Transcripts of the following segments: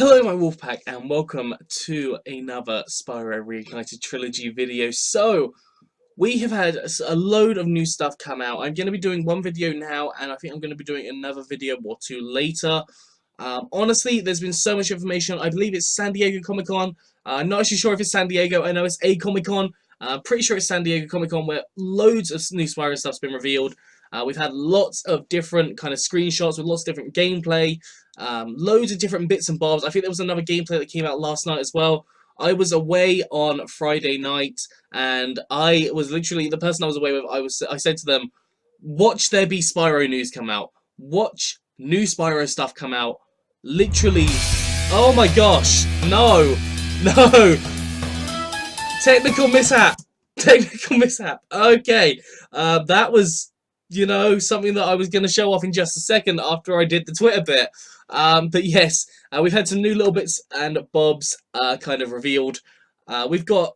Hello my Wolfpack and welcome to another Spyro Reignited Trilogy video. So, we have had a load of new stuff come out. I'm going to be doing one video now and I think I'm going to be doing another video or two later. Honestly, there's been so much information. I believe it's San Diego Comic-Con. I'm not actually sure if it's San Diego. I know it's a Comic-Con. I'm pretty sure it's San Diego Comic-Con where loads of new Spyro stuff's been revealed. We've had lots of different kind of screenshots with lots of different gameplay. Loads of different bits and bobs. I think there was another gameplay that came out last night as well. I was away on Friday night, and I was literally the person I was away with. I said to them, "Watch there be Spyro news come out. Watch new Spyro stuff come out." Literally, oh my gosh, no, no, technical mishap, technical mishap. Okay, that was, you know, something that I was going to show off in just a second after I did the Twitter bit. But yes, we've had some new little bits and bobs kind of revealed. We've got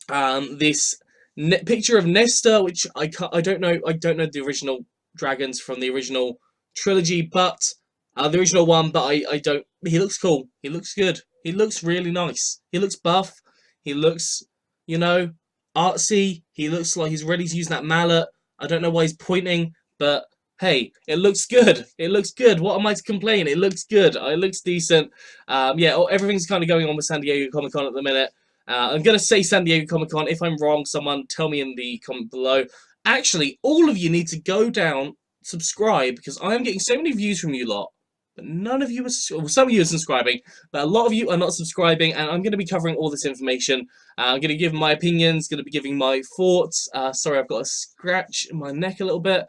this picture of Nestor, which I don't know the original dragons from the original trilogy, but the original one. But I don't. He looks cool. He looks good. He looks really nice. He looks buff. He looks, you know, artsy. He looks like he's ready to use that mallet. I don't know why he's pointing, but hey, it looks good. It looks good. What am I to complain? It looks good. It looks decent. Yeah, everything's kind of going on with San Diego Comic-Con at the minute. I'm going to say San Diego Comic-Con. If I'm wrong, someone tell me in the comment below. Actually, all of you need to go down, subscribe, because I am getting so many views from you lot. But none of you are, well, some of you are subscribing, but a lot of you are not subscribing, and I'm going to be covering all this information. I'm going to give my opinions, going to be giving my thoughts. Sorry, I've got a scratch in my neck a little bit.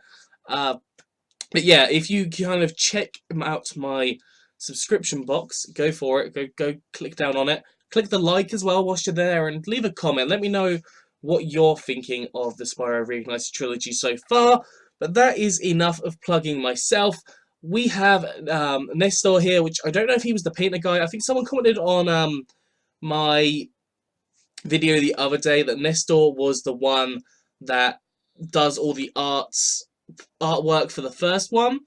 But yeah, if you kind of check out my subscription box, go for it. Go click down on it. Click the like as well whilst you're there, and leave a comment. Let me know what you're thinking of the Spyro Reignited Trilogy so far. But that is enough of plugging myself. We have Nestor here, which I don't know if he was the painter guy. I think someone commented on my video the other day that Nestor was the one that does all the artwork for the first one.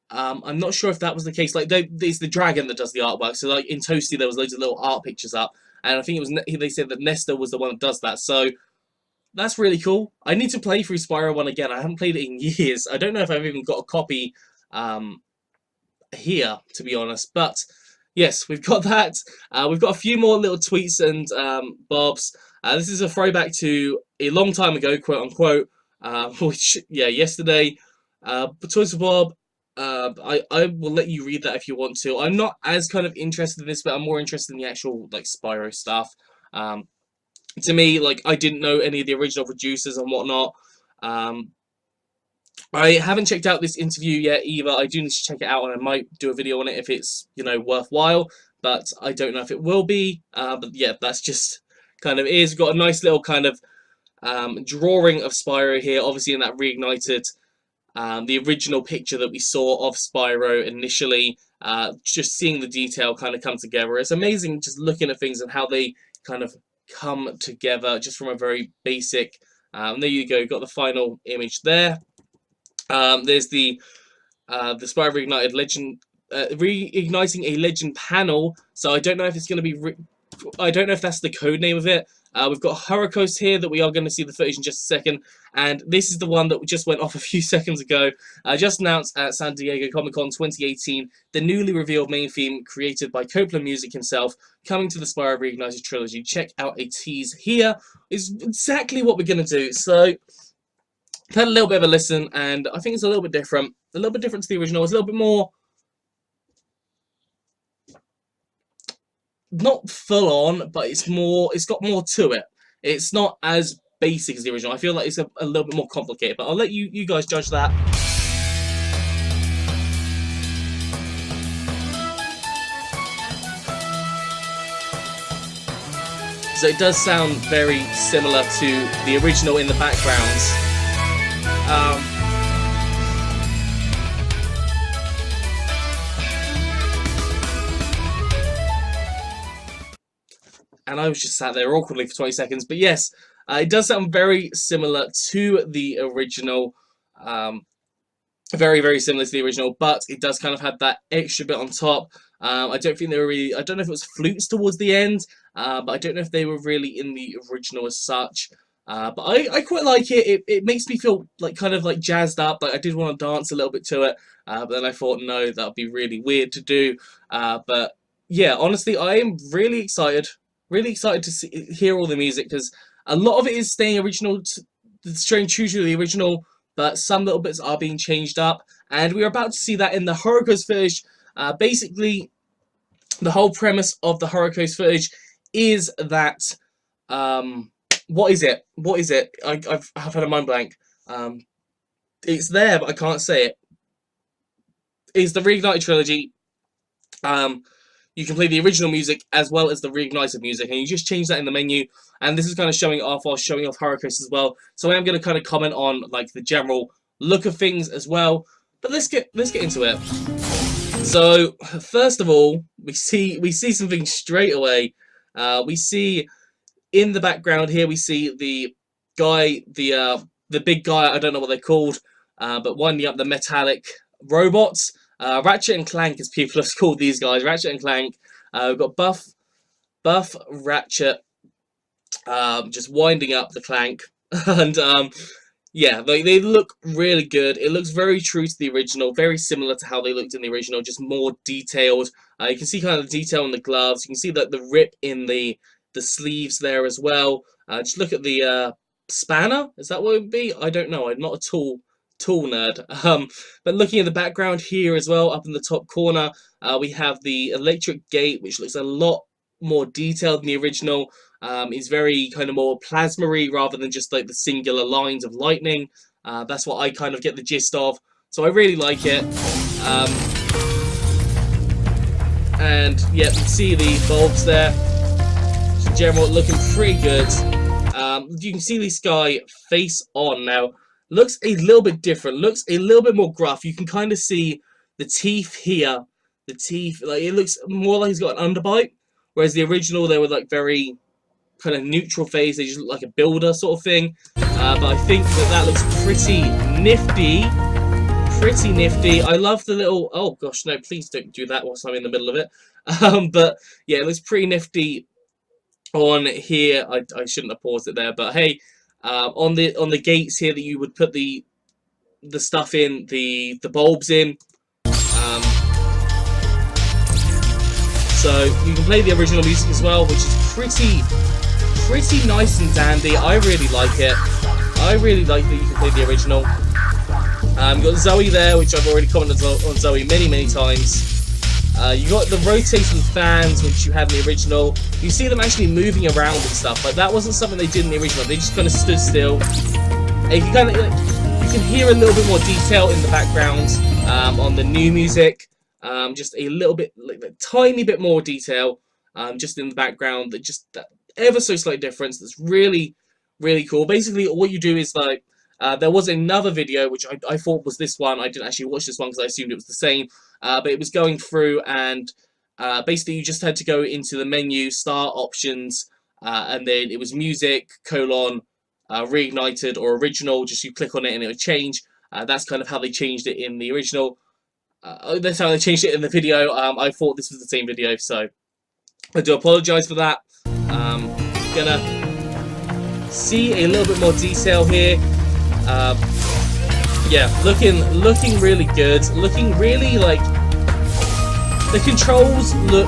I'm not sure if that was the case. Like, it's the dragon that does the artwork. So, like in Toasty, there was loads of little art pictures up, and I think it was they said that Nestor was the one that does that. So that's really cool. I need to play through Spyro 1 again. I haven't played it in years. I don't know if I've even got a copy here, to be honest, but yes, we've got that. We've got a few more little tweets and bobs. This is a throwback to a long time ago, quote unquote, which, yeah, yesterday. Toys for Bob, I will let you read that if you want to. I'm not as kind of interested in this, but I'm more interested in the actual, like, Spyro stuff. To me, like, I didn't know any of the original producers and whatnot. I haven't checked out this interview yet either. I do need to check it out, and I might do a video on it if it's, you know, worthwhile. But I don't know if it will be. But yeah, that's just kind of is. Got a nice little kind of drawing of Spyro here, obviously in that reignited, the original picture that we saw of Spyro initially. Just seeing the detail kind of come together. It's amazing just looking at things and how they kind of come together just from a very basic. There you go. Got the final image there. There's the Spyro Reignited Legend, reigniting a legend panel. So I don't know if it's going to be, I don't know if that's the code name of it. We've got Hurricos here that we are going to see the footage in just a second, and this is the one that just went off a few seconds ago. Just announced at San Diego Comic-Con 2018, the newly revealed main theme created by Coppola Music himself, coming to the Spyro Reignited Trilogy. Check out a tease here. Is exactly what we're going to do. So had a little bit of a listen, and I think it's a little bit different. A little bit different to the original. It's a little bit more, not full on, but it's more. It's got more to it. It's not as basic as the original. I feel like it's a little bit more complicated. But I'll let you guys judge that. So it does sound very similar to the original in the background. And I was just sat there awkwardly for 20 seconds. But yes, it does sound very similar to the original. Very, very similar to the original, but it does kind of have that extra bit on top. I don't think they were really. I don't know if it was flutes towards the end, but I don't know if they were really in the original as such. But I quite like it. It makes me feel like kind of like jazzed up. Like I did want to dance a little bit to it, but then I thought no, that would be really weird to do. But yeah, honestly, I am really excited. Really excited to hear all the music because a lot of it is staying original, staying true to the original, but some little bits are being changed up, and we're about to see that in the Hurricos footage. Basically, the whole premise of the Hurricos footage is that, what is it? What is it? I've had a mind blank. It's there, but I can't say it. It's the Reignited Trilogy. You can play the original music as well as the Reignited music, and you just change that in the menu. And this is kind of showing off while showing off Hurricos as well. So I am going to kind of comment on like the general look of things as well. But let's get into it. So first of all, we see something straight away. We see in the background here, we see the guy, the big guy. I don't know what they're called, but winding up the metallic robots. Ratchet and Clank, as people have called these guys, Ratchet and Clank. We've got Buff, Ratchet, just winding up the Clank, and yeah, they look really good. It looks very true to the original, very similar to how they looked in the original, just more detailed. You can see kind of the detail in the gloves. You can see that the rip in the sleeves there as well. Just look at the spanner. Is that what it would be? I don't know. I'm not a tool nerd. But looking at the background here as well, up in the top corner, we have the electric gate, which looks a lot more detailed than the original. It's very kind of more plasma-y rather than just like the singular lines of lightning. That's what I kind of get the gist of. So I really like it. And yeah, you can see the bulbs there. Just general looking pretty good. You can see this guy face on now. Looks a little bit different. Looks a little bit more gruff. You can kind of see the teeth here. The teeth, like it looks more like he's got an underbite. Whereas the original, they were like very kind of neutral face. They just look like a builder sort of thing. But I think that looks pretty nifty. Pretty nifty. I love the little... Oh, gosh, no, please don't do that whilst I'm in the middle of it. But, yeah, it looks pretty nifty on here. I shouldn't have paused it there. But, hey, on the gates here that you would put the stuff in, the bulbs in. So you can play the original music as well, which is pretty nice and dandy. I really like it. I really like that you can play the original. You got Zoe there, which I've already commented on Zoe many times. You got the rotating fans, which you had in the original. You see them actually moving around and stuff. Like that wasn't something they did in the original. They just kind of stood still. And you can hear a little bit more detail in the background on the new music. Just a little bit, like a tiny bit more detail, just in the background. That ever so slight difference. That's really cool. Basically, what you do is like, there was another video which I thought was this one. I didn't actually watch this one because I assumed it was the same. But it was going through and basically you just had to go into the menu, start options, and then it was music, reignited or original. Just you click on it and it would change. That's kind of how they changed it in the original. That's how they changed it in the video. I thought this was the same video, so I do apologise for that. Gonna see a little bit more detail here. Yeah, looking really good. Looking really like the controls look.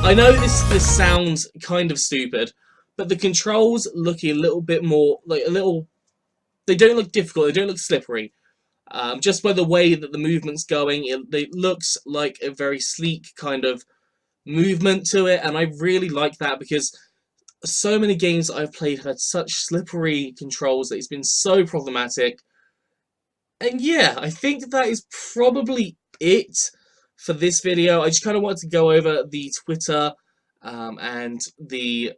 I know this sounds kind of stupid, but the controls look a little bit more like a little. They don't look difficult. They don't look slippery. Just by the way that the movement's going, it looks like a very sleek kind of movement to it, and I really like that because so many games I've played have had such slippery controls that it's been so problematic. And yeah, I think that is probably it for this video. I just kind of wanted to go over the Twitter and the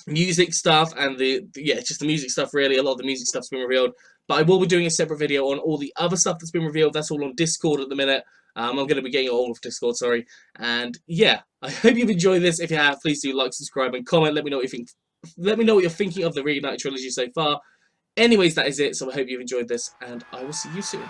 music stuff and just the music stuff really. A lot of the music stuff's been revealed. But I will be doing a separate video on all the other stuff that's been revealed. That's all on Discord at the minute. I'm going to be getting it all off Discord, sorry. And yeah, I hope you've enjoyed this. If you have, please do like, subscribe, and comment. Let me know what you think. Let me know what you're thinking of the Reignited Trilogy so far. Anyways, that is it. So I hope you've enjoyed this, and I will see you soon.